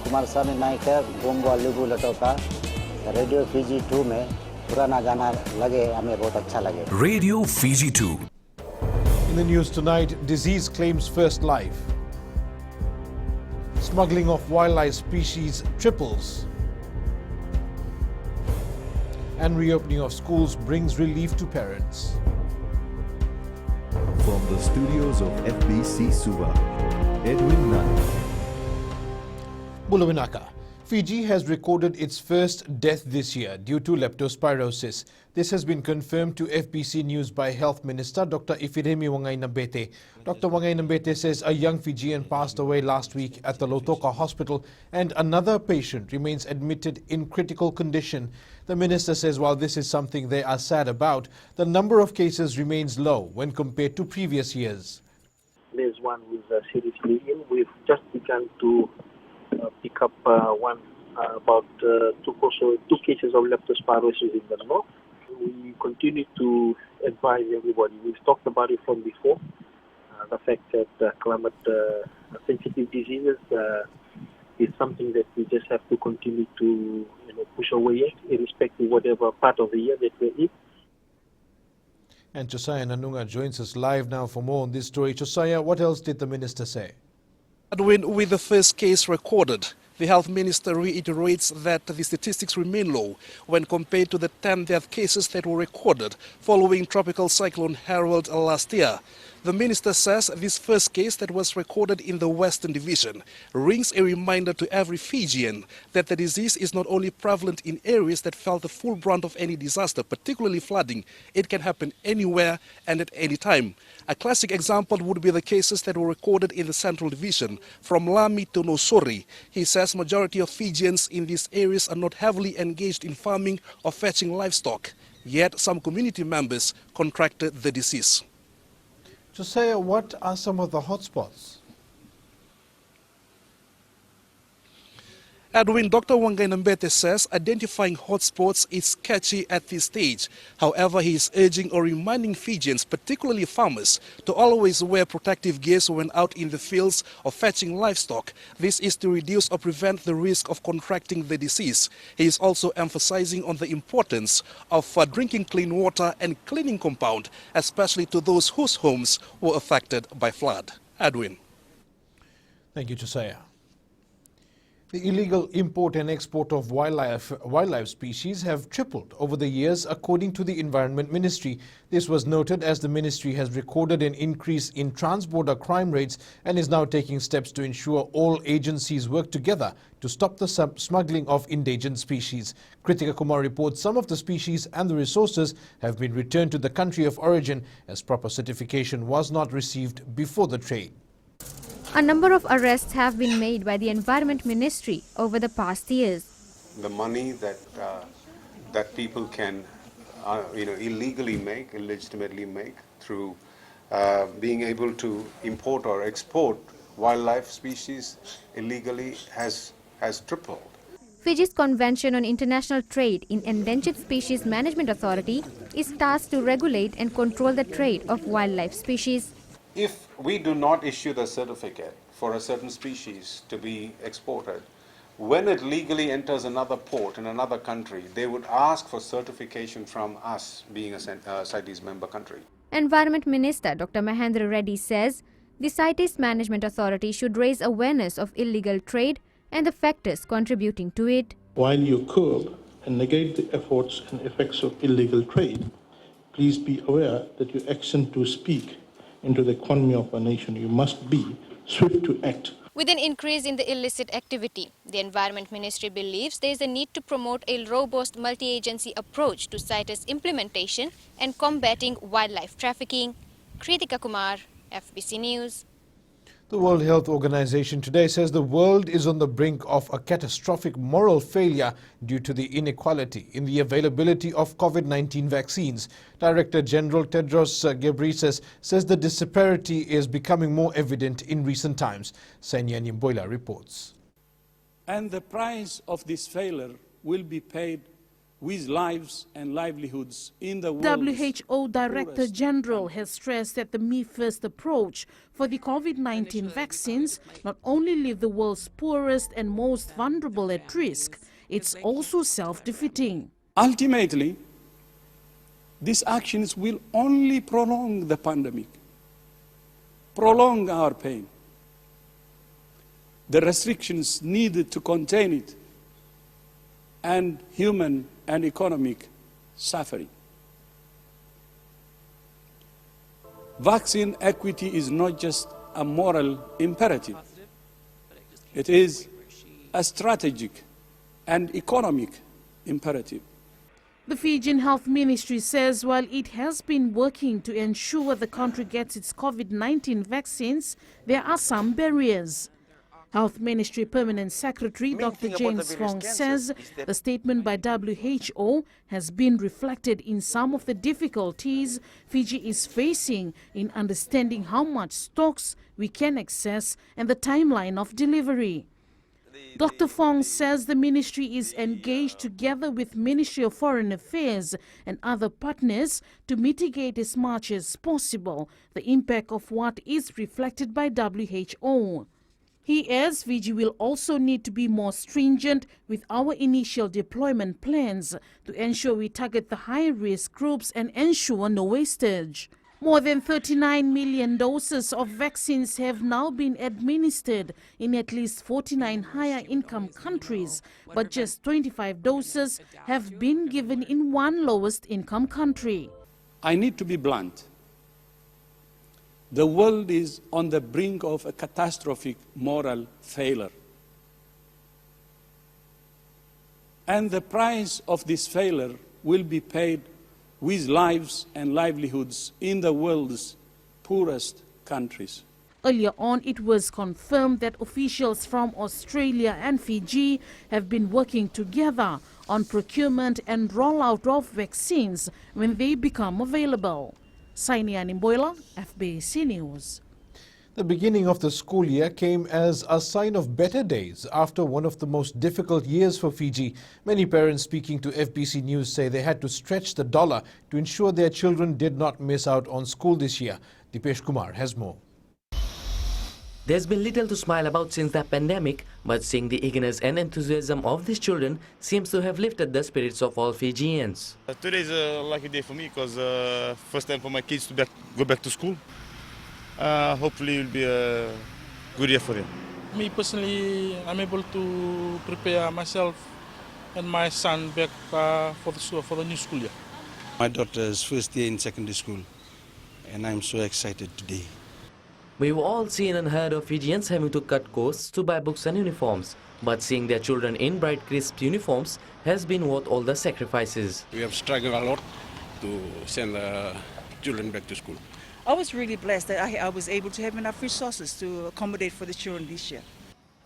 कुमार स्वामी नायक है गोंगो लिबू लटो का radio Fiji 2 में पुराना गाना लगे हमें बहुत अच्छा लगे Radio Fiji 2. In the news tonight, disease claims first life. Smuggling of wildlife species triples. And reopening of schools brings relief to parents. From the studios of FBC Suva, Edwin Nunn. Bulawinaka. Fiji has recorded its first death this year due to leptospirosis. This has been confirmed to FBC News by Health Minister Dr. Ifiremi Wangai-Nambete. Dr. Wangai-Nambete says a young Fijian passed away last week at the Lautoka Hospital and another patient remains admitted in critical condition. The minister says while this is something they are sad about, the number of cases remains low when compared to previous years. There's one who's seriously ill. We've just begun to pick up about two cases of leptospirosis in the north. We continue to advise everybody. We've talked about it from before. The fact that climate sensitive diseases is something that we just have to continue to push away, irrespective of whatever part of the year that we're in. And Josiah Nanunga joins us live now for more on this story. Josiah, what else did the minister say? With the first case recorded, the health minister reiterates that the statistics remain low when compared to the 10 death cases that were recorded following Tropical Cyclone Harold last year. The minister says this first case that was recorded in the Western Division rings a reminder to every Fijian that the disease is not only prevalent in areas that felt the full brunt of any disaster, particularly flooding. It can happen anywhere and at any time. A classic example would be the cases that were recorded in the Central Division from Lami to Nosori. He says majority of Fijians in these areas are not heavily engaged in farming or fetching livestock. Yet some community members contracted the disease. Josiah, what are some of the hotspots? Edwin, Dr. Wangai-Nambete says identifying hotspots is sketchy at this stage. However, he is urging or reminding Fijians, particularly farmers, to always wear protective gear when out in the fields or fetching livestock. This is to reduce or prevent the risk of contracting the disease. He is also emphasizing on the importance of drinking clean water and cleaning compound, especially to those whose homes were affected by flood. Edwin. Thank you, Josiah. The illegal import and export of wildlife species have tripled over the years, according to the Environment Ministry. This was noted as the ministry has recorded an increase in trans-border crime rates and is now taking steps to ensure all agencies work together to stop the smuggling of endangered species. Kritika Kumar reports some of the species and the resources have been returned to the country of origin as proper certification was not received before the trade. A number of arrests have been made by the Environment Ministry over the past years. The money that people can illegally make, illegitimately make through being able to import or export wildlife species illegally has tripled. Fiji's Convention on International Trade in Endangered Species Management Authority is tasked to regulate and control the trade of wildlife species. If we do not issue the certificate for a certain species to be exported, when it legally enters another port in another country, they would ask for certification from us being a CITES member country. Environment Minister Dr. Mahendra Reddy says the CITES Management Authority should raise awareness of illegal trade and the factors contributing to it. While you curb and negate the efforts and effects of illegal trade, please be aware that your action to speak into the economy of a nation, you must be swift to act. With an increase in the illicit activity, the Environment Ministry believes there is a need to promote a robust multi-agency approach to CITES implementation and combating wildlife trafficking. Kritika Kumar, FBC News. The World Health Organization today says the world is on the brink of a catastrophic moral failure due to the inequality in the availability of COVID-19 vaccines. Director General Tedros Ghebreyesus says the disparity is becoming more evident in recent times. Sanya Nyimboila reports. And the price of this failure will be paid with lives and livelihoods in the world. WHO Director General has stressed that the me-first approach for the COVID-19 vaccines not only leave the world's poorest and most vulnerable at risk, it's also self-defeating. Ultimately, these actions will only prolong the pandemic, prolong our pain. The restrictions needed to contain it, and human and economic suffering. Vaccine equity is not just a moral imperative. It is a strategic and economic imperative. The Fijian Health Ministry says while it has been working to ensure the country gets its COVID-19 vaccines, there are some barriers. Health Ministry Permanent Secretary Dr. James Fong says the statement by WHO has been reflected in some of the difficulties Fiji is facing in understanding how much stocks we can access and the timeline of delivery. Dr. Fong says the ministry is engaged together with Ministry of Foreign Affairs and other partners to mitigate as much as possible the impact of what is reflected by WHO. He adds Fiji will also need to be more stringent with our initial deployment plans to ensure we target the high-risk groups and ensure no wastage. More than 39 million doses of vaccines have now been administered in at least 49 higher-income countries, but just 25 doses have been given in one lowest-income country. I need to be blunt. The world is on the brink of a catastrophic moral failure. And the price of this failure will be paid with lives and livelihoods in the world's poorest countries. Earlier on, it was confirmed that officials from Australia and Fiji have been working together on procurement and rollout of vaccines when they become available. Sainia Nimboila, FBC News. The beginning of the school year came as a sign of better days after one of the most difficult years for Fiji. Many parents speaking to FBC News say they had to stretch the dollar to ensure their children did not miss out on school this year. Dipesh Kumar has more. There's been little to smile about since the pandemic, but seeing the eagerness and enthusiasm of these children seems to have lifted the spirits of all Fijians. Today is a lucky day for me because first time for my kids to go back to school. Hopefully it will be a good year for them. Me personally, I'm able to prepare myself and my son back for the new school year. My daughter's first year in secondary school, and I'm so excited today. We've all seen and heard of Fijians having to cut costs to buy books and uniforms, but seeing their children in bright, crisp uniforms has been worth all the sacrifices. We have struggled a lot to send the children back to school. I was really blessed that I was able to have enough resources to accommodate for the children this year.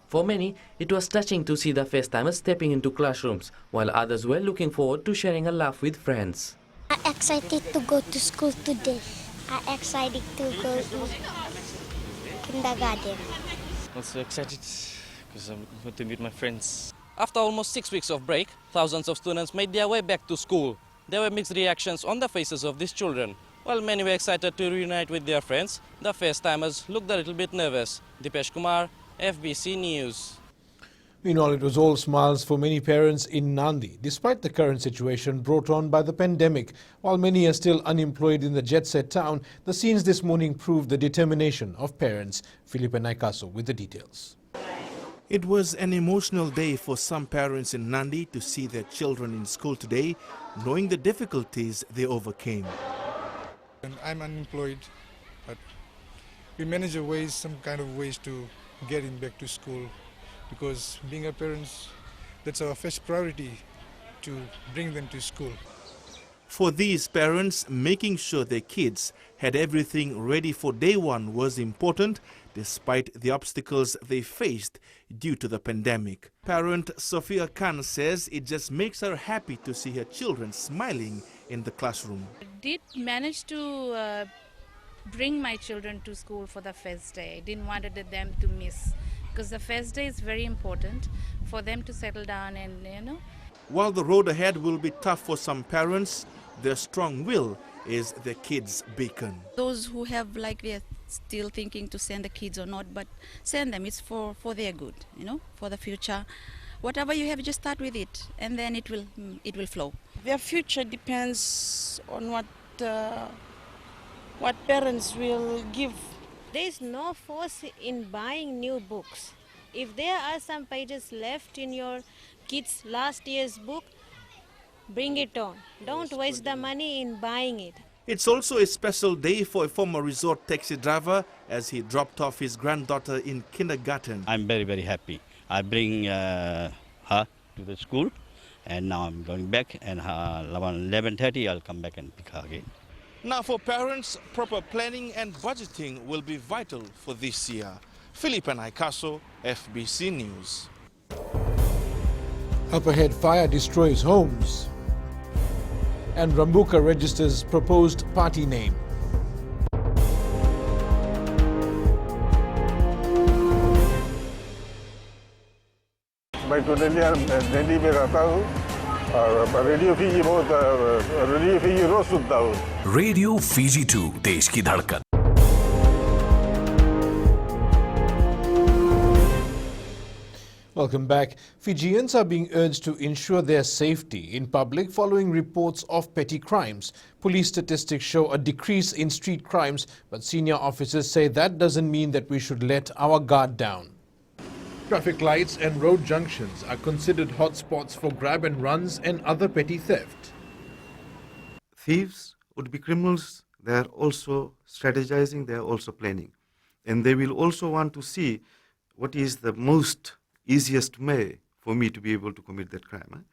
For many, it was touching to see the first-timers stepping into classrooms, while others were looking forward to sharing a laugh with friends. I'm excited to go to school today. I'm excited to go to kindergarten. Also excited because I'm going to meet my friends. After almost 6 weeks of break, thousands of students made their way back to school. There were mixed reactions on the faces of these children. While many were excited to reunite with their friends, the first-timers looked a little bit nervous. Dipesh Kumar, FBC News. Meanwhile, it was all smiles for many parents in Nandi, despite the current situation brought on by the pandemic. While many are still unemployed in the jet-set town, the scenes this morning proved the determination of parents. Felipe Naikaso with the details. It was an emotional day for some parents in Nandi to see their children in school today, knowing the difficulties they overcame. And I'm unemployed, but we manage some kind of ways to get him back to school, because being a parent, that's our first priority, to bring them to school. For these parents, making sure their kids had everything ready for day one was important, despite the obstacles they faced due to the pandemic. Parent Sophia Khan says it just makes her happy to see her children smiling in the classroom. I did manage to bring my children to school for the first day. I didn't want them to miss, because the first day is very important for them to settle down and, While the road ahead will be tough for some parents, their strong will is their kids' beacon. Those who have, like, they're still thinking to send the kids or not, but send them. It's for their good, you know, for the future. Whatever you have, just start with it, and then it will flow. Their future depends on what parents will give. There is no force in buying new books. If there are some pages left in your kids' last year's book, bring it on. Don't waste the money in buying it. It's also a special day for a former resort taxi driver as he dropped off his granddaughter in kindergarten. I'm very, very happy. I bring her to the school, and now I'm going back, and around 11:30 I'll come back and pick her again. Now for parents, proper planning and budgeting will be vital for this year. Philip and Ikaso, FBC News. Upperhead fire destroys homes. And Rambuka registers proposed party name. मैं तो दिल्ली में रहता हूँ और radio Fiji रोज सुनता हूँ. Radio Fiji 2 देश की धड़कन. Welcome back. Fijians are being urged to ensure their safety in public following reports of petty crimes. Police statistics show a decrease in street crimes, but senior officers say that doesn't mean that we should let our guard down. Traffic lights and road junctions are considered hotspots for grab and runs and other petty theft. Thieves would be criminals. They are also strategizing, they are also planning. And they will also want to see what is the most easiest way for me to be able to commit that crime.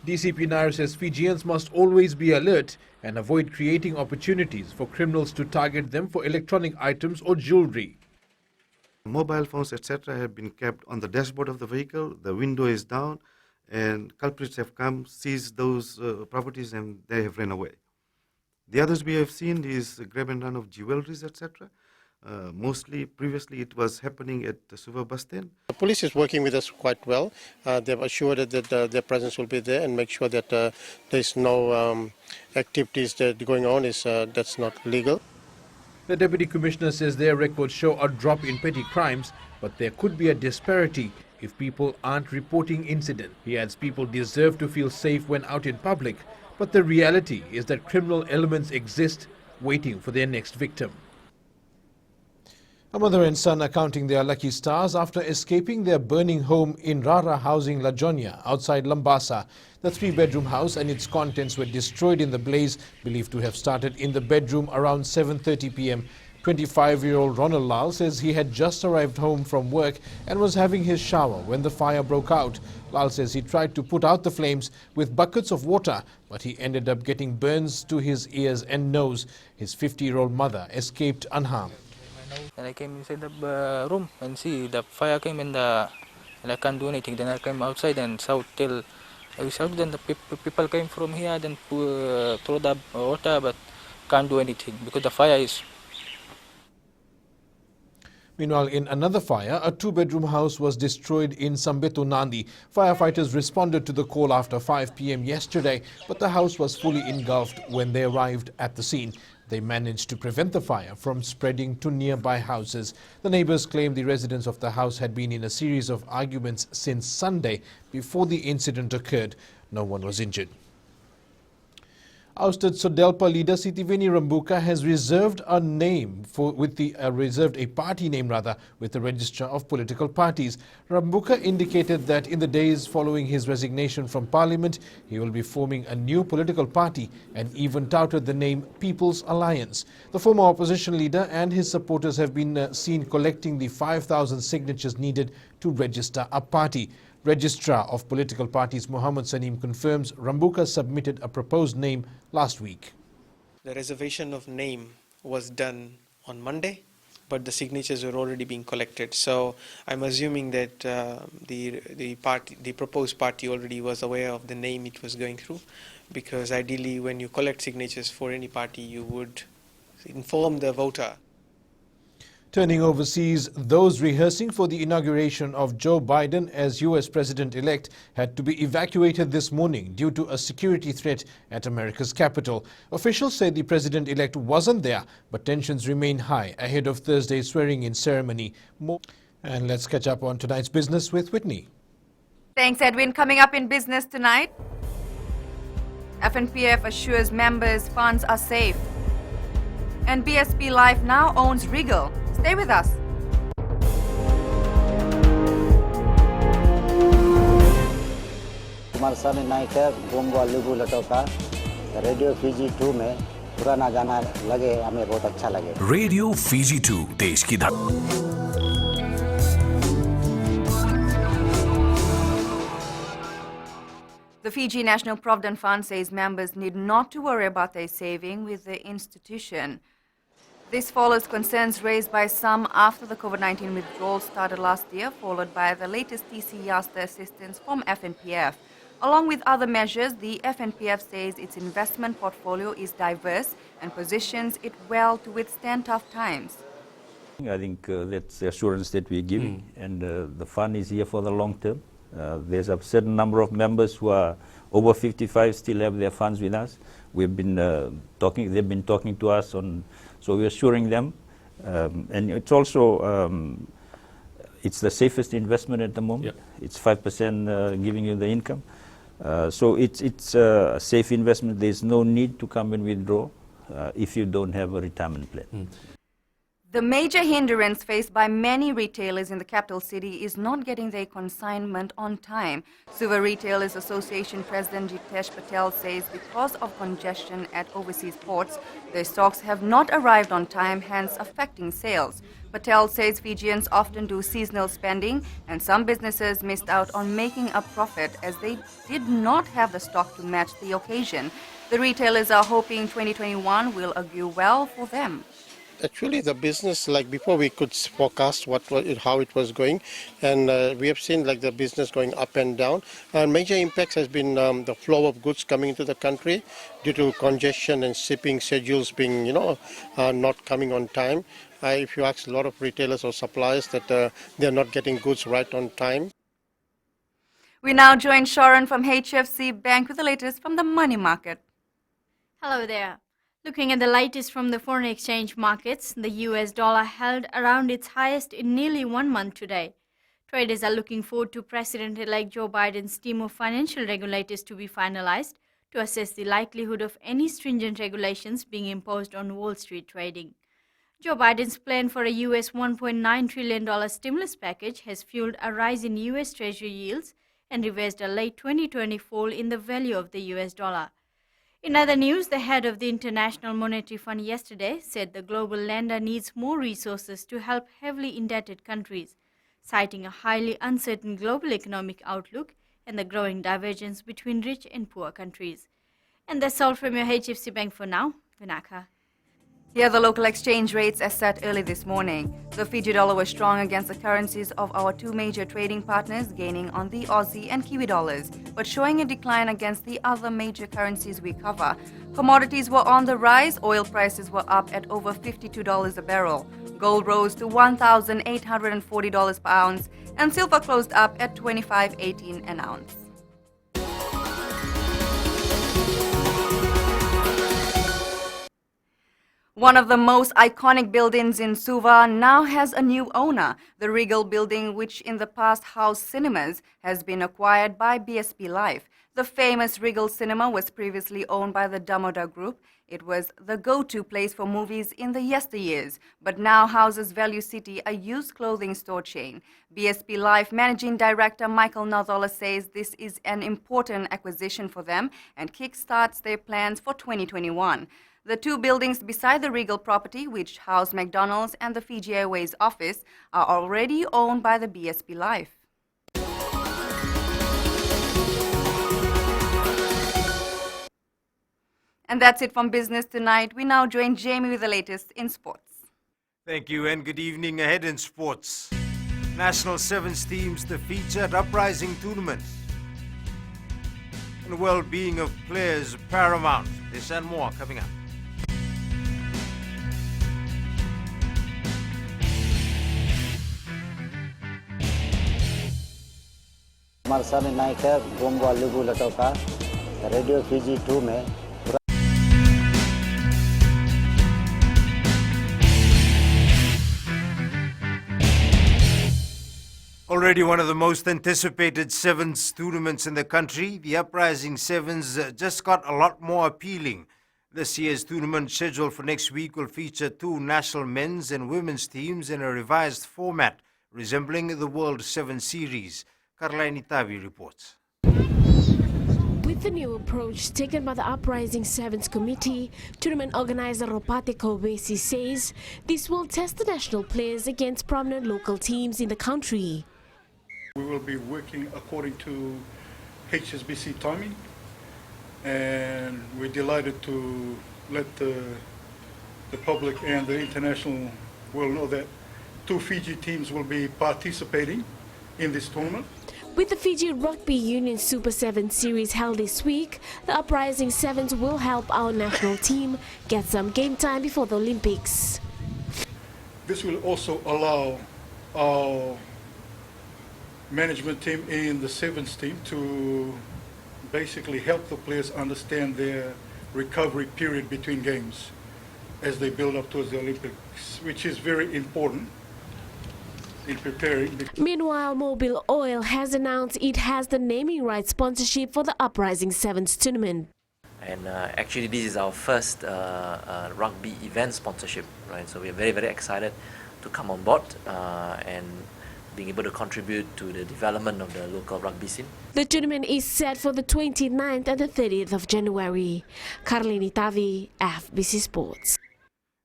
DCP Nair says Fijians must always be alert and avoid creating opportunities for criminals to target them for electronic items or jewelry. Mobile phones, etc. have been kept on the dashboard of the vehicle, the window is down, and culprits have come, seized those properties, and they have run away. The others we have seen is grab and run of jewelries, etc. Mostly, previously it was happening at the Suva bus stand. The police is working with us quite well. They've assured that their presence will be there and make sure that there's no activities that going on that's not legal. The Deputy Commissioner says their records show a drop in petty crimes, but there could be a disparity if people aren't reporting incidents. He adds people deserve to feel safe when out in public, but the reality is that criminal elements exist waiting for their next victim. A mother and son are counting their lucky stars after escaping their burning home in Rara Housing Lajonia outside Lambasa. The three-bedroom house and its contents were destroyed in the blaze, believed to have started in the bedroom around 7:30 p.m. 25-year-old Ronald Lal says he had just arrived home from work and was having his shower when the fire broke out. Lal says he tried to put out the flames with buckets of water, but he ended up getting burns to his ears and nose. His 50-year-old mother escaped unharmed. And I came inside the room and see the fire came and I can't do anything. Then I came outside and shouted till I shouted. Then the people came from here, then throw the water, but can't do anything because the fire is. Meanwhile, in another fire, a two-bedroom house was destroyed in Sambetu Nandi. Firefighters responded to the call after 5 p.m. yesterday, but the house was fully engulfed when they arrived at the scene. They managed to prevent the fire from spreading to nearby houses. The neighbors claim the residents of the house had been in a series of arguments since Sunday before the incident occurred. No one was injured. Ousted Sodelpa leader Sitiveni Rambuka has reserved a party name with the Register of Political Parties. Rambuka indicated that in the days following his resignation from Parliament, he will be forming a new political party and even touted the name People's Alliance. The former opposition leader and his supporters have been seen collecting the 5,000 signatures needed to register a party. Registrar of Political Parties Muhammad Saneem confirms Rambuka submitted a proposed name last week. The reservation of name was done on Monday, but the signatures were already being collected. So I'm assuming that the proposed party already was aware of the name it was going through, because ideally when you collect signatures for any party, you would inform the voter. Turning overseas, those rehearsing for the inauguration of Joe Biden as U.S. President-elect had to be evacuated this morning due to a security threat at America's capital. Officials say the President-elect wasn't there, but tensions remain high ahead of Thursday's swearing-in ceremony. And let's catch up on tonight's business with Whitney. Thanks, Edwin. Coming up in business tonight, FNPF assures members funds are safe. And BSP Life now owns Regal. Stay with us. हमारे सामने night है गोमवा लुबू लटोका radio Fiji 2 में पुराना गाना लगे हमें बहुत अच्छा लगे रेडियो फीजी 2 देश की धड़कन The Fiji National Provident Fund says members need not to worry about their saving with the institution. This follows concerns raised by some after the COVID-19 withdrawal started last year, followed by the latest TC Yasta assistance from FNPF. Along with other measures, the FNPF says its investment portfolio is diverse and positions it well to withstand tough times. I think that's the assurance that we're giving, and the fund is here for the long term. There's a certain number of members who are over 55 still have their funds with us. We've been talking, they've been talking to us on, so we're assuring them. And it's also, it's the safest investment at the moment. Yep. It's 5% giving you the income. So it's a safe investment. There's no need to come and withdraw if you don't have a retirement plan. The major hindrance faced by many retailers in the capital city is not getting their consignment on time. Suva Retailers Association President Jitesh Patel says because of congestion at overseas ports, their stocks have not arrived on time, hence affecting sales. Patel says Fijians often do seasonal spending and some businesses missed out on making a profit as they did not have the stock to match the occasion. The retailers are hoping 2021 will augur well for them. Actually, the business, like before, we could forecast how it was going, and we have seen like the business going up and down. And major impacts has been the flow of goods coming into the country due to congestion and shipping schedules being, not coming on time. If you ask a lot of retailers or suppliers that they are not getting goods right on time. We now join Sharon from HFC Bank with the latest from the money market. Hello there. Looking at the latest from the foreign exchange markets, the US dollar held around its highest in nearly 1 month today. Traders are looking forward to President-elect Joe Biden's team of financial regulators to be finalized to assess the likelihood of any stringent regulations being imposed on Wall Street trading. Joe Biden's plan for a US $1.9 trillion stimulus package has fueled a rise in US Treasury yields and reversed a late 2020 fall in the value of the US dollar. In other news, the head of the International Monetary Fund yesterday said the global lender needs more resources to help heavily indebted countries, citing a highly uncertain global economic outlook and the growing divergence between rich and poor countries. And that's all from your HFC Bank for now. Vinaka. Here are the local exchange rates as set early this morning. The Fiji dollar was strong against the currencies of our two major trading partners, gaining on the Aussie and Kiwi dollars, but showing a decline against the other major currencies we cover. Commodities were on the rise. Oil prices were up at over $52 a barrel. Gold rose to $1,840 per ounce, and silver closed up at $25.18 an ounce. One of the most iconic buildings in Suva now has a new owner. The Regal building, which in the past housed cinemas, has been acquired by BSP Life. The famous Regal cinema was previously owned by the Damodar Group. It was the go-to place for movies in the yesteryears, but now houses Value City, a used clothing store chain. BSP Life Managing Director Michael Nazola says this is an important acquisition for them and kickstarts their plans for 2021. The two buildings beside the Regal property, which house McDonald's and the Fiji Airways office, are already owned by the BSP Life. And that's it from Business Tonight. We now join Jamie with the latest in sports. Thank you and good evening. Ahead in sports. National Sevens teams the featured uprising tournament. And the well-being of players paramount. This and more coming up. मार्सामी Nykaa गोंगवा लेबू लटोका radio Fiji 2 में Already one of the most anticipated sevens tournaments in the country, the Uprising Sevens just got a lot more appealing. This year's tournament, scheduled for next week, will feature 2 national men's and women's teams in a revised format, resembling the World 7 Series. Carlaini Tavi reports. With the new approach taken by the Uprising Sevens Committee, tournament organizer Ropate Kobesi says this will test the national players against prominent local teams in the country. We will be working according to HSBC timing, and we're delighted to let the public and the international world know that 2 Fiji teams will be participating in this tournament. With the Fiji Rugby Union Super 7 series held this week, the Uprising Sevens will help our national team get some game time before the Olympics. This will also allow our management team and the Sevens team to basically help the players understand their recovery period between games as they build up towards the Olympics, which is very important in preparing. Meanwhile, Mobil Oil has announced it has the naming rights sponsorship for the Uprising Sevens tournament. And actually this is our first rugby event sponsorship, right? So we are very, very excited to come on board and being able to contribute to the development of the local rugby scene. The tournament is set for the 29th and the 30th of January. Carlini Tavi, FBC Sports.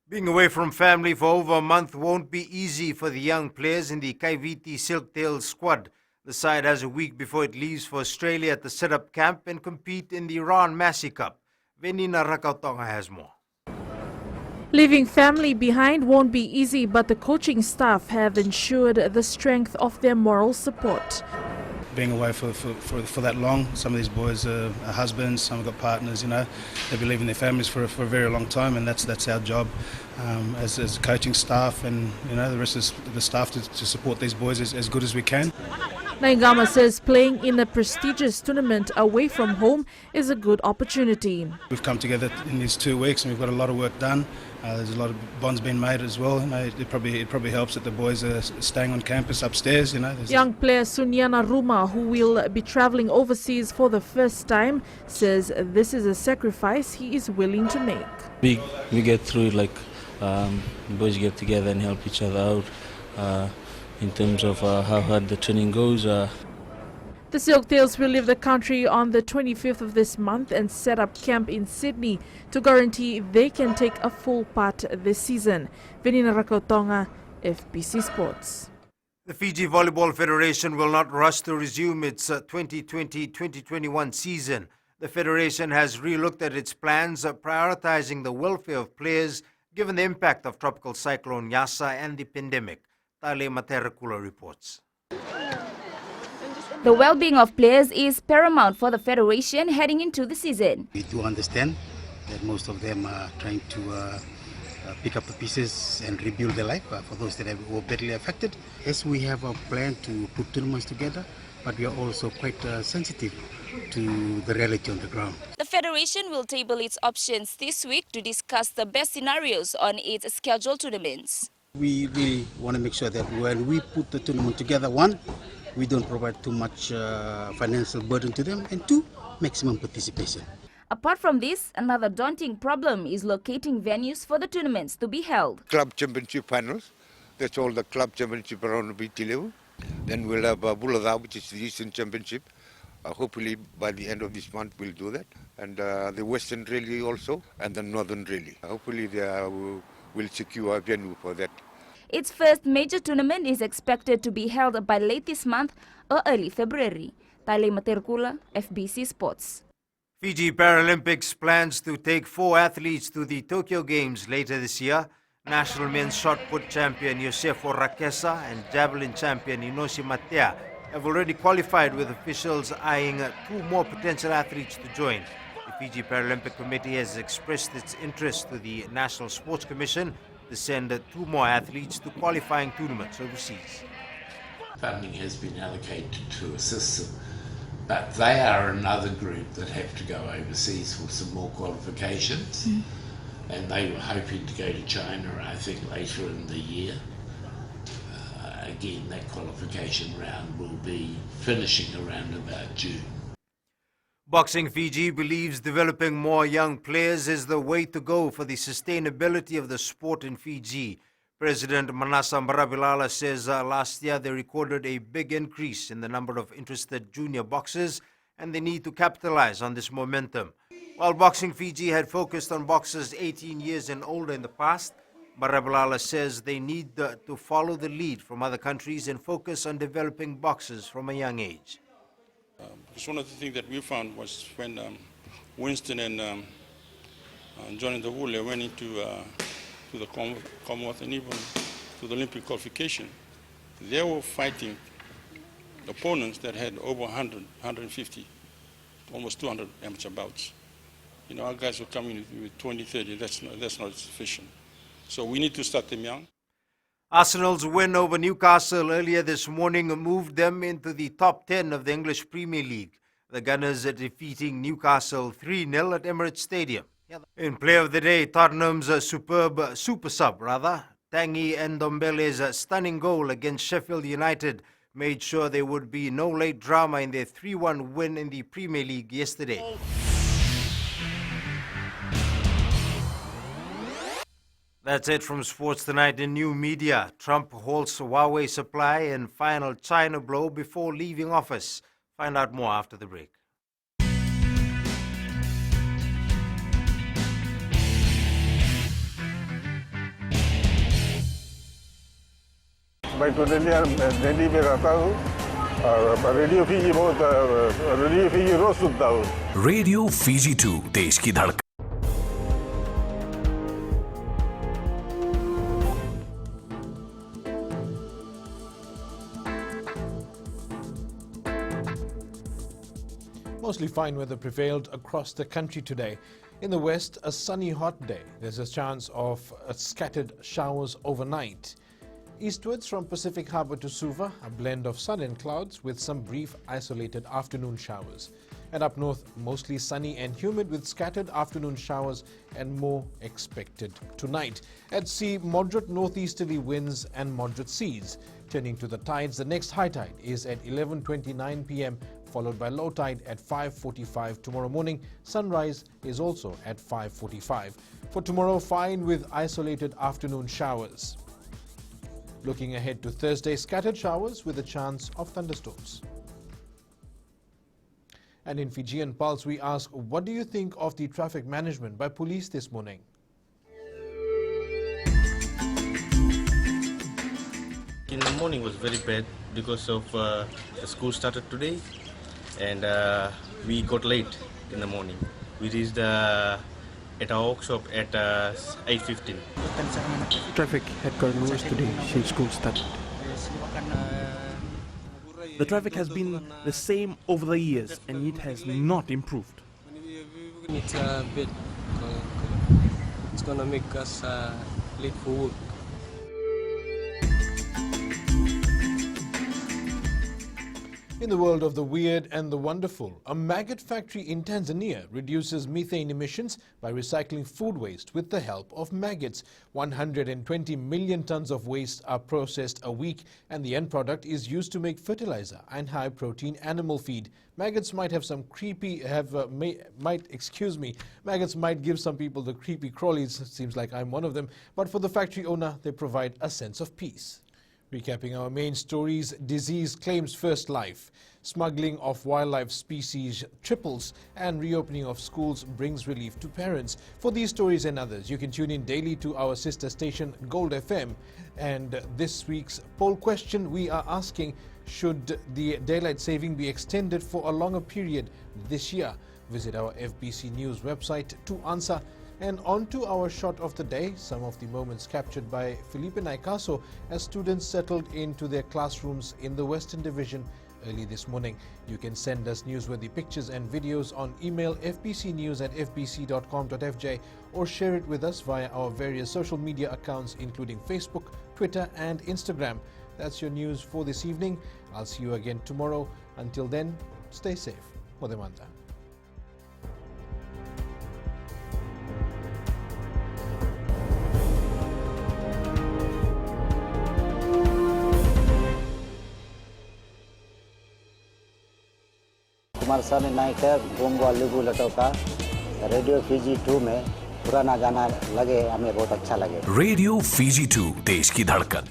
Being away from family for over a month won't be easy for the young players in the Kaiviti Silktail squad. The side has a week before it leaves for Australia to set up camp and compete in the Iran Massey Cup. Venina Rakautonga has more. Leaving family behind won't be easy, but the coaching staff have ensured the strength of their moral support. Being away for that long, some of these boys are husbands, some have got partners, you know. They've been leaving their families for a very long time, and that's our job as coaching staff and, you know, the rest of the staff to support these boys as good as we can. Naingama says playing in a prestigious tournament away from home is a good opportunity. We've come together in these 2 weeks and we've got a lot of work done. There's a lot of bonds being made as well. You know, it probably helps that the boys are staying on campus upstairs. You know, young player Sunyana Ruma, who will be travelling overseas for the first time, says this is a sacrifice he is willing to make. We get through it like boys get together and help each other out. In terms of how hard the training goes. The Silktails will leave the country on the 25th of this month and set up camp in Sydney to guarantee they can take a full part this season. Venina Rakautonga, FBC Sports. The Fiji Volleyball Federation will not rush to resume its 2020-2021 season. The Federation has re-looked at its plans, prioritizing the welfare of players given the impact of Tropical Cyclone Yasa and the pandemic. Tale Materakula reports. The well-being of players is paramount for the Federation heading into the season. We do understand that most of them are trying to pick up the pieces and rebuild their life for those that were badly affected. Yes, we have a plan to put tournaments together, but we are also quite sensitive to the reality on the ground. The Federation will table its options this week to discuss the best scenarios on its scheduled tournaments. We really want to make sure that when we put the tournament together, 1, we don't provide too much financial burden to them, and 2, maximum participation. Apart from this, another daunting problem is locating venues for the tournaments to be held. Club championship finals, that's all the club championship around the BT level. Then we'll have Bulada, which is the Eastern Championship. Hopefully by the end of this month we'll do that. And the Western Rally also, and the Northern Rally. Hopefully we'll secure a venue for that. Its first major tournament is expected to be held by late this month or early February. Tale Materkula, FBC Sports. Fiji Paralympics plans to take 4 athletes to the Tokyo Games later this year. National men's shot put champion Yosefo Rakesa and javelin champion Inoshi Matea have already qualified, with officials eyeing 2 more potential athletes to join. The Fiji Paralympic Committee has expressed its interest to the National Sports Commission to send 2 more athletes to qualifying tournaments overseas. Funding has been allocated to assist but they are another group that have to go overseas for some more qualifications, and they were hoping to go to China, I think, later in the year. Again, that qualification round will be finishing around about June. Boxing Fiji believes developing more young players is the way to go for the sustainability of the sport in Fiji. President Manasa Maravilala says last year they recorded a big increase in the number of interested junior boxers, and they need to capitalize on this momentum. While Boxing Fiji had focused on boxers 18 years and older in the past, Maravilala says they need to follow the lead from other countries and focus on developing boxers from a young age. It's one of the things that we found was when Winston and Johnny Davule went into to the Commonwealth and even to the Olympic qualification, they were fighting opponents that had over 100, 150, almost 200 amateur bouts. You know, our guys were coming with 20, 30. That's not sufficient. So we need to start them young. Arsenal's win over Newcastle earlier this morning moved them into the top 10 of the English Premier League. The Gunners are defeating Newcastle 3-0 at Emirates Stadium. In play of the day, Tottenham's super sub, Tanguy Ndombele's stunning goal against Sheffield United made sure there would be no late drama in their 3-1 win in the Premier League yesterday. That's it from Sports Tonight in New Media. Trump halts Huawei supply and final China blow before leaving office. Find out more after the break. मैं तो दिल्ली में रहता हूँ और radio Fiji रोज सुनता हूँ. Radio Fiji 2 देश की धड़कन. Mostly fine weather prevailed across the country today. In the west, a sunny hot day. There's a chance of scattered showers overnight. Eastwards from Pacific Harbour to Suva, a blend of sun and clouds with some brief isolated afternoon showers. And up north, mostly sunny and humid with scattered afternoon showers and more expected tonight. At sea, moderate northeasterly winds and moderate seas. Turning to the tides, the next high tide is at 11:29 p.m. followed by low tide at 5:45 tomorrow morning. Sunrise is also at 5:45. For tomorrow, fine with isolated afternoon showers. Looking ahead to Thursday, scattered showers with a chance of thunderstorms. And in Fijian Pulse, we ask, what do you think of the traffic management by police this morning? In the morning was very bad because of the school started today, and we got late in the morning. We reached at our workshop at 8:15. Traffic had gotten worse today since school started. The traffic has been the same over the years and it has not improved. It's a bit, it's gonna make us late for work. In the world of the weird and the wonderful, a maggot factory in Tanzania reduces methane emissions by recycling food waste with the help of maggots. 120 million tons of waste are processed a week, and the end product is used to make fertilizer and high-protein animal feed. Maggots might have some maggots might give some people the creepy crawlies. It seems like I'm one of them. But for the factory owner, they provide a sense of peace. Recapping our main stories, disease claims first life. Smuggling of wildlife species triples, and reopening of schools brings relief to parents. For these stories and others, you can tune in daily to our sister station Gold FM. And this week's poll question, we are asking, should the daylight saving be extended for a longer period this year? Visit our FBC News website to answer. And on to our shot of the day, some of the moments captured by Felipe Naikaso as students settled into their classrooms in the Western Division early this morning. You can send us newsworthy pictures and videos on email fbcnews@fbc.com.fj or share it with us via our various social media accounts including Facebook, Twitter and Instagram. That's your news for this evening. I'll see you again tomorrow. Until then, Stay safe. Modemanta. Kumar साहब नायक है गोंगवा लेबू लटोका radio Fiji 2 में पुराना गाना लगे हमें बहुत अच्छा लगे। रेडियो फीजी 2 देश की धड़कन।